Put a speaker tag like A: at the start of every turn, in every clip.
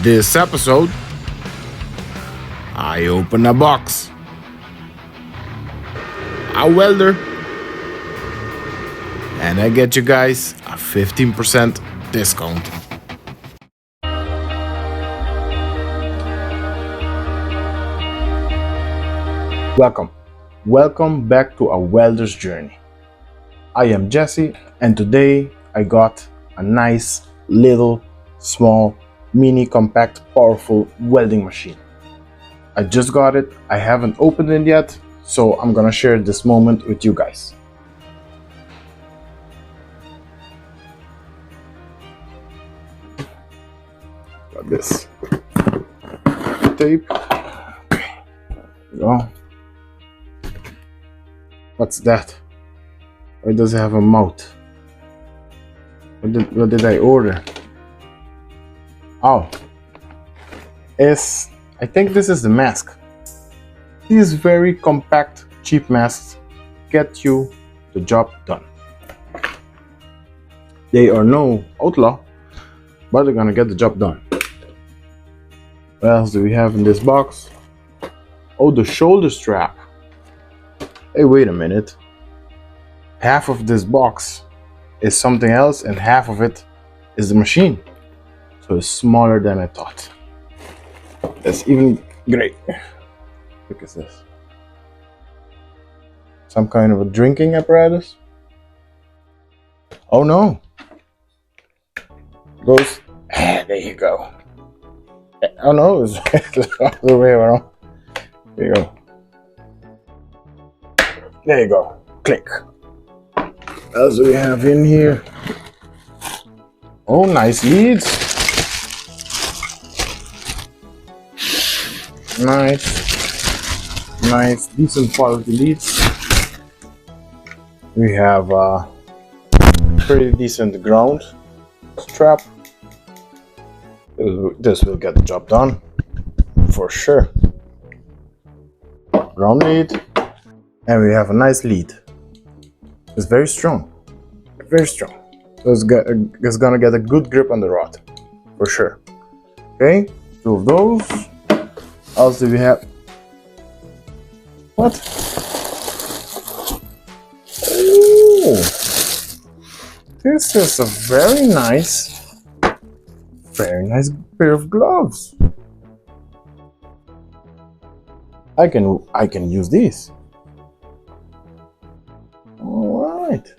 A: this episode, I open a box, a welder, and I get you guys a 15% discount. Welcome back to A Welder's Journey. I am Jesse, and today I got a nice little small mini compact powerful welding machine. I just got it. I haven't opened it yet, so I'm gonna share this moment with you guys. Got this tape. Okay. There we go. What's that? Why does it have a mouth? What did I order? Oh, I think this is the mask. These very compact, cheap masks get you the job done. They are no outlaw, but they're gonna get the job done. What else do we have in this box? Oh, the shoulder strap. Hey, wait a minute. Half of this box is something else and half of it is the machine. So it's smaller than I thought. That's even great. Look at this. Some kind of a drinking apparatus. Oh no. Goes, there you go. Oh no, it's the other way around. There you go. There you go. Click. What else do we have in here? Oh, nice leads. Nice, decent quality leads. We have a pretty decent ground strap. This will get the job done for sure. Ground lead, and we have a nice lead. It's very strong, very strong. So it's gonna get a good grip on the rod for sure. Okay, two of those. What else do we have? What? Oh, this is a very nice pair of gloves. I can use these. All right,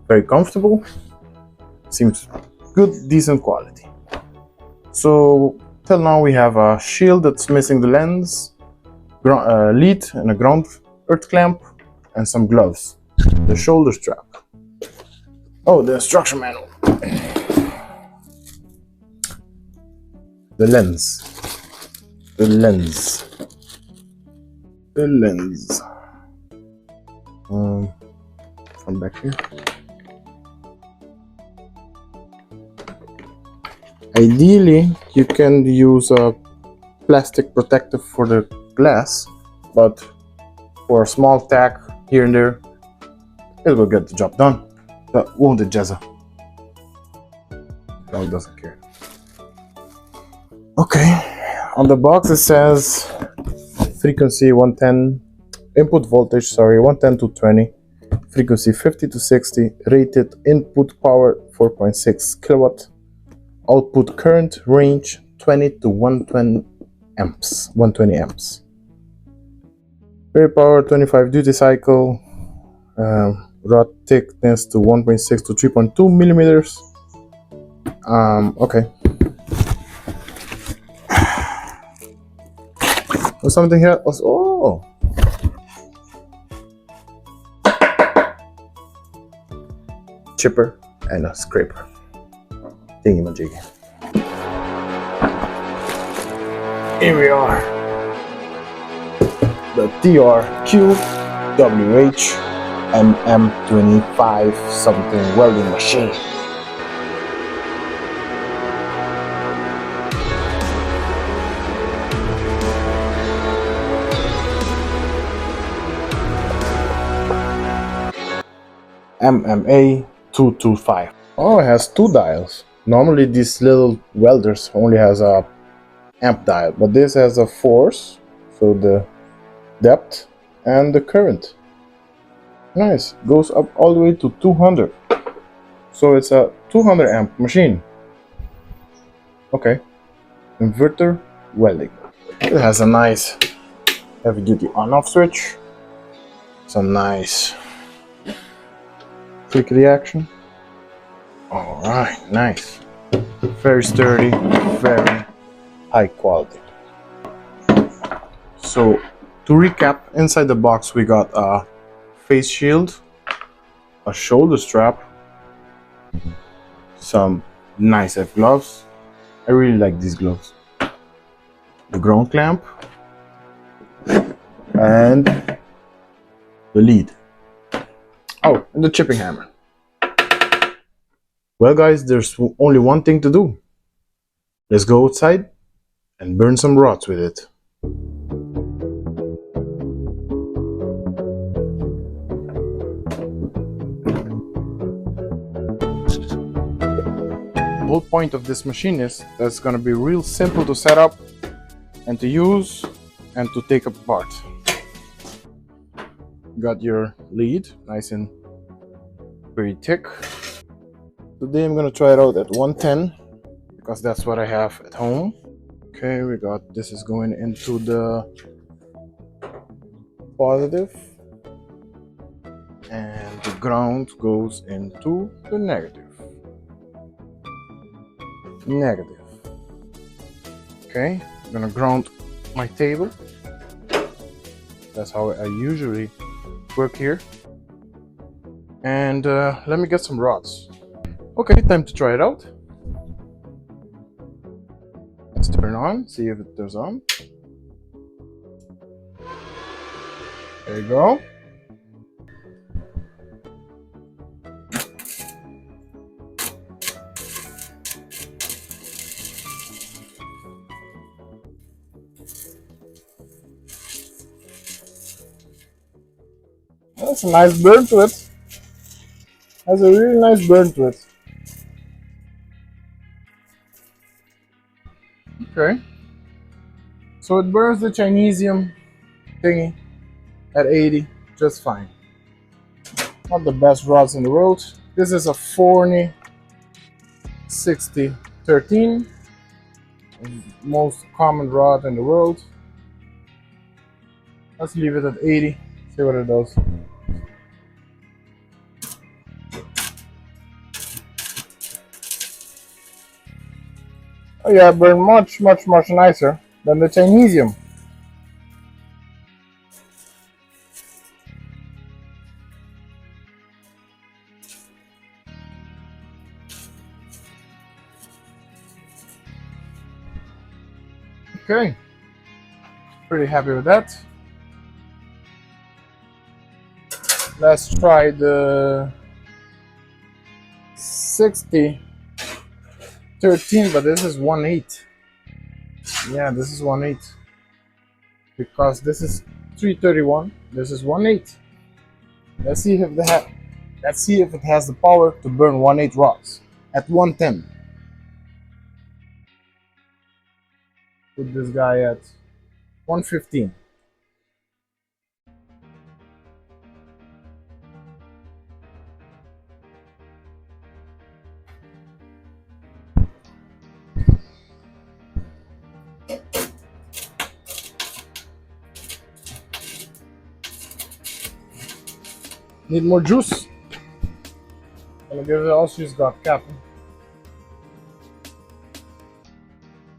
A: very comfortable. Seems good, decent quality. So till now we have a shield that's missing the lens, lead and a ground earth clamp, and some gloves. The shoulder strap. Oh, the instruction manual. The lens. From back here. Ideally, you can use a plastic protective for the glass, but for a small tack here and there, it will get the job done. But won't it, Jezza? Dog doesn't care. Okay, on the box it says frequency 110, input voltage 110 to 20, frequency 50 to 60, rated input power 4.6 kilowatt, output current range 20 to 120 amps. Very power 25 duty cycle, rod thickness to 1.6 to 3.2 millimeters. Okay. There's something here. Oh. Chipper and a scraper. Thingy-majiggy. Here we are. The TRQWH MM25 something welding machine. MMA 225. Oh, it has two dials. Normally these little welders only has a amp dial, but this has a force, so the depth and the current. Nice, goes up all the way to 200. So it's a 200 amp machine. Okay, inverter welding. It has a nice heavy duty on off switch. Some nice quick reaction. All right, nice. Very sturdy, very high quality. So to recap, inside the box we got a face shield, a shoulder strap, some nice F gloves. I really like these gloves. The ground clamp and the lead. Oh, and the chipping hammer. Well guys, there's only one thing to do. Let's go outside and burn some rods with it. The whole point of this machine is that it's going to be real simple to set up and to use and to take apart. Got your lead, nice and very thick. Today I'm going to try it out at 110 because that's what I have at home. Okay, we got this is going into the positive and the ground goes into the negative. Okay, I'm gonna ground my table. That's how I usually work here. And let me get some rods. Okay, time to try it out. Let's turn on, see if it turns on. There you go. That's a nice burn to it. Has a really nice burn to it. Okay. So it burns the Chinesium thingy at 80 just fine. Not the best rods in the world. This is a Forney 6013, most common rod in the world. Let's leave it at 80, see what it does. Oh yeah, it burned much nicer than the Chinesium. Okay, pretty happy with that. Let's try the 6013, but this is 1/8. Yeah, this is 1/8 because this is 331. This is 1/8. Let's see if it has the power to burn 1/8 rods at 110. Put this guy at 115. Need more juice. Gonna give it all she's got, Captain.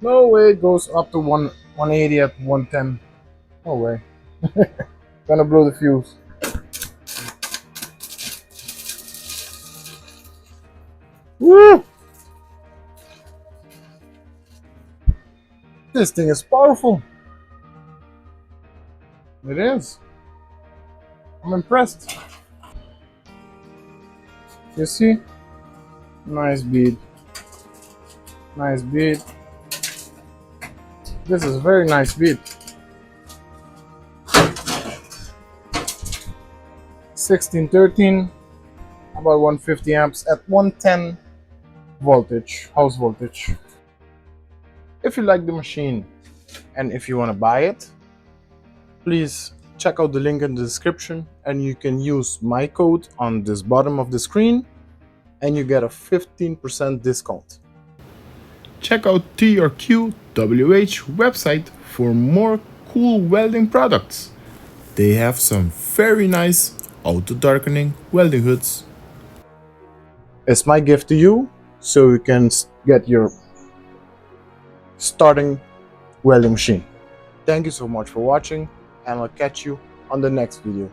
A: No way it goes up to 180 at 110. No way. Gonna blow the fuse. Woo! This thing is powerful. It is. I'm impressed. You see? Nice bead. Nice bead. This is a very nice bead. 1613, about 150 amps at 110 voltage, house voltage. If you like the machine and if you want to buy it, please check out the link in the description and you can use my code on this bottom of the screen and you get a 15% discount. Check out TRQWH website for more cool welding products. They have some very nice auto darkening welding hoods. It's my gift to you so you can get your starting welding machine. Thank you so much for watching and I'll catch you on the next video.